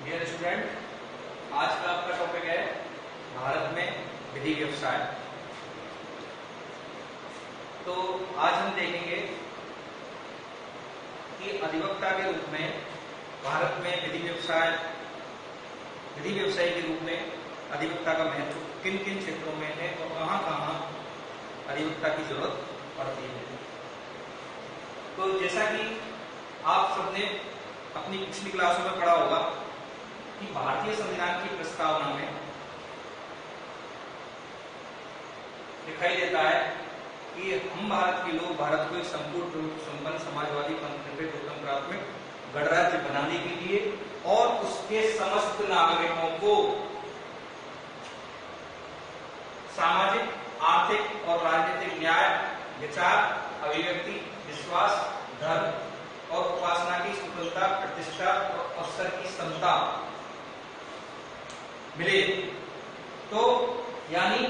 Dear student, आज का आपका टॉपिक है भारत में विधि व्यवसाय। तो आज हम देखेंगे कि अधिवक्ता के रूप में भारत में विधि व्यवसाय के रूप में अधिवक्ता का महत्व किन किन क्षेत्रों में है और कहां कहां अधिवक्ता की जरूरत पड़ती है। तो जैसा कि आप सबने अपनी पिछली क्लासों में पढ़ा होगा कि भारतीय संविधान की प्रस्तावना में दिखाई देता है कि हम भारत के लोग भारत को एक संपूर्ण रूप संपन्न समाजवादी गणतंत्रात्मक गणराज्य बनाने के लिए और उसके समस्त नागरिकों को सामाजिक, आर्थिक और राजनीतिक न्याय, विचार, अभिव्यक्ति, विश्वास, धर्म और उपासना की स्वतंत्रता, प्रतिष्ठा और अवसर की समता मिले। तो यानी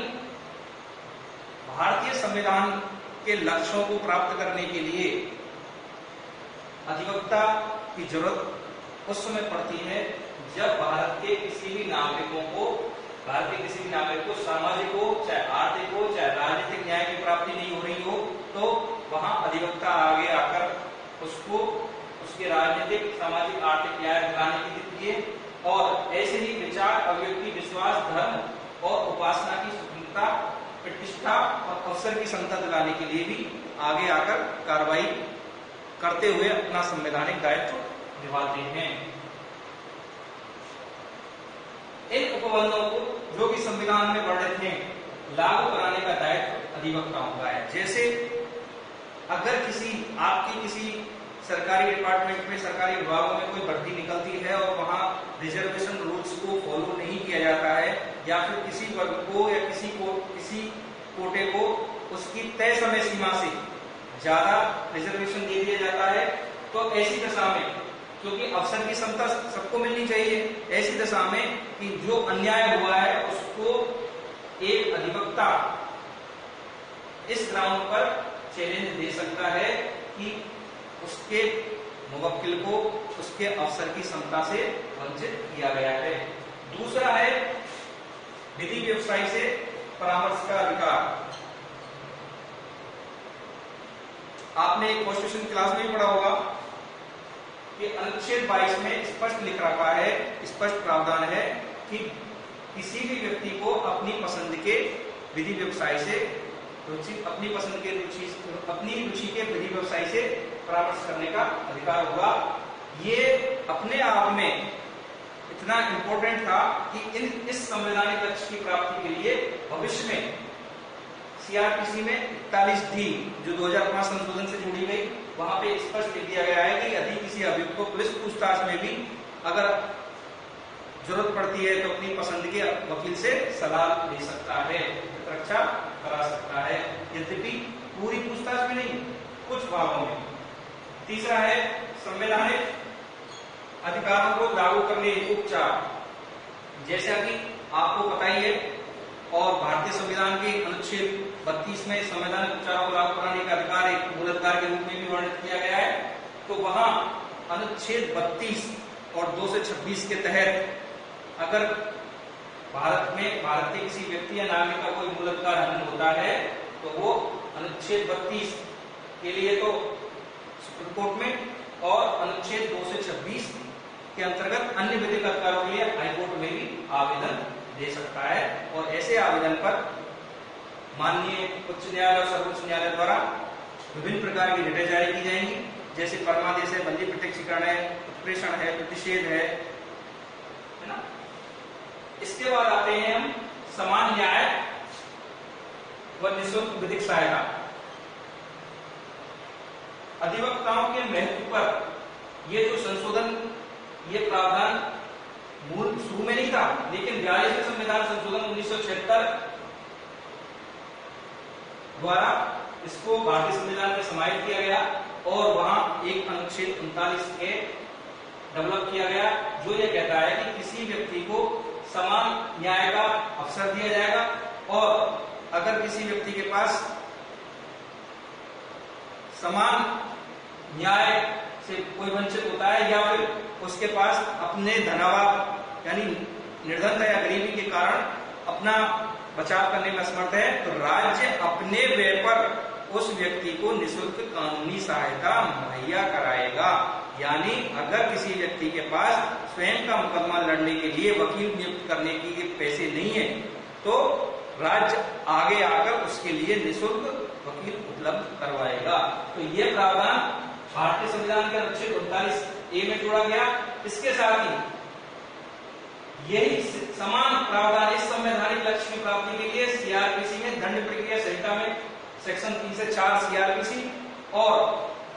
भारतीय संविधान के लक्ष्यों को प्राप्त करने के लिए अधिवक्ता की जरूरत उस समय पड़ती है जब भारत के किसी भी नागरिक को सामाजिक हो, चाहे आर्थिक हो, चाहे राजनीतिक न्याय की प्राप्ति नहीं हो रही हो, तो वहां अधिवक्ता आगे आकर उसको उसके राजनीतिक, सामाजिक, आर्थिक न्याय दिलाने के लिए और ऐसे ही विचार, अभिव्यक्ति, विश्वास, धर्म और उपासना की स्वतंत्रता, प्रतिष्ठा और अवसर की समता दिलाने के लिए भी आगे आकर कार्रवाई करते हुए अपना संवैधानिक दायित्व निभाते हैं। इन उपबंधों को जो भी संविधान में वर्णित हैं लागू कराने का दायित्व अधिवक्ताओं का है। जैसे अगर आपकी किसी सरकारी डिपार्टमेंट में, सरकारी विभागों में कोई भर्ती निकलती है और वहां रिजर्वेशन रूल्स को फॉलो नहीं किया जाता है या फिर किसी वर्ग को या किसी कोटे को उसकी तय समय सीमा से ज्यादा रिजर्वेशन दे दिया जाता है, तो ऐसी दशा में, क्योंकि अवसर की समता सबको मिलनी चाहिए, ऐसी दशा में कि जो अन्याय हुआ है उसको एक अधिवक्ता इस ग्राउंड पर चैलेंज दे सकता है कि उसके मुवक्किल को उसके अवसर की समता से वंचित किया गया है। दूसरा है विधि व्यवसाय से परामर्श का अधिकार। आपने एक कॉन्स्टिट्यूशन क्लास में पढ़ा होगा कि अनुच्छेद 22 में स्पष्ट लिख रखा है, स्पष्ट प्रावधान है कि किसी भी व्यक्ति को अपनी पसंद के विधि व्यवसाय से अपनी रुचि के विधि व्यवसाय से परामर्श करने का अधिकार होगा। ये अपने आप में इतना इंपॉर्टेंट था कि इस संवैधानिक लक्ष्य की प्राप्ति के लिए भविष्य में सीआरपीसी में 41D जो 2005 संशोधन से जुड़ी गई, वहां पे स्पष्ट लिख दिया गया है कि यदि किसी अभियुक्त को पुलिस पूछताछ में भी अगर जरूरत पड़ती है तो अपनी पसंद के वकील से सलाह ले सकता है, रक्षा करा सकता है, यद्यपि पूरी पूछताछ में नहीं, कुछ भागों में। तीसरा है संवैधानिक अधिकारों को लागू करने हेतु उपचार। जैसा कि आपको पता ही है और भारतीय संविधान के अनुच्छेद 32 में संवैधानिक उपचारों को लागू कराने का अधिकार एक मूल अधिकार के रूप में भी वर्णित किया गया है। तो वहां अनुच्छेद 32 और 2 से 26 के तहत अगर भारत के किसी व्यक्ति या नागरिक का कोई मूल अधिकार हनन होता है तो वो अनुच्छेद 32 के लिए तो सुप्रीम कोर्ट में और अनुच्छेद 2 से 26 के अंतर्गत अन्य विधिक अधिकारों के लिए हाईकोर्ट में भी आवेदन दे सकता है। और ऐसे आवेदन पर माननीय उच्च न्यायालय और सर्वोच्च न्यायालय द्वारा विभिन्न प्रकार की रिटें जारी की जाएंगी, जैसे परमादेश है, बंदी प्रत्यक्षीकरण है, उत्प्रेषण है, प्रतिषेध है ना। इसके बाद आते हैं हम समान न्याय व निःशुल्क विधिक सहायता। अधिवक्ताओं के महत्व पर ये जो संशोधन, ये प्रावधान मूल शुरू में नहीं था, लेकिन 42वें संविधान संशोधन 1976 द्वारा इसको भारतीय संविधान में समाहित किया गया और वहां एक अनुच्छेद 39 ए डेवलप किया गया जो ये कहता है कि किसी व्यक्ति को समान न्याय का अवसर दिया जाएगा और अगर किसी व्यक्ति के पास समान न्याय से कोई वंचित होता है या फिर उसके पास अपने धनाभाव यानी निर्धनता या गरीबी के कारण अपना बचाव करने में असमर्थ है, तो राज्य अपने व्यय पर उस व्यक्ति को निःशुल्क कानूनी सहायता मुहैया कराएगा। यानी अगर किसी व्यक्ति के पास स्वयं का मुकदमा लड़ने के लिए वकील नियुक्त करने के पैसे नहीं है, तो राज्य आगे आकर उसके लिए निःशुल्क वकील उपलब्ध करवाएगा। तो ये प्रावधान भारतीय संविधान के अनुच्छेद 39A में जोड़ा गया। इसके साथ ही यही समान प्रावधान इस संवैधानिक लक्ष्य की प्राप्ति के लिए सीआरपीसी में दंड प्रक्रिया संहिता में सेक्शन 3 से 4 सीआरपीसी और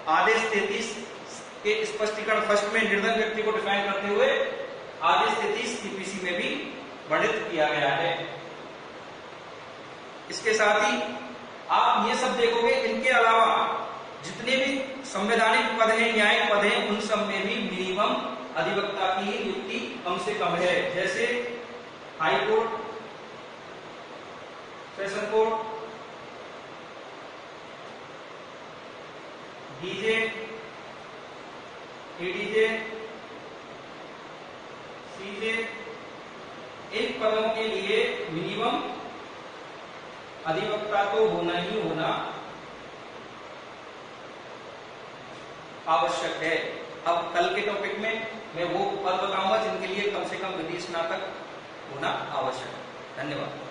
आदेश 33 के स्पष्टीकरण फर्स्ट में निर्धन व्यक्ति को डिफाइन करते हुए आदेश 33 सीपीसी में भी वर्णित किया गया है। इसके साथ ही आप ये सब देखोगे, इनके अलावा जितने भी संवैधानिक पद हैं, न्यायिक पद हैं, उन सब में भी मिनिमम अधिवक्ता की नियुक्ति कम से कम है। जैसे high court, session court, DJ, ADJ, CJ, इन पदों के लिए मिनिमम अधिवक्ता तो होना ही होना आवश्यक है। अब कल के टॉपिक में मैं वो पद बताऊंगा जिनके लिए कम से कम विधि स्नातक होना आवश्यक है। धन्यवाद।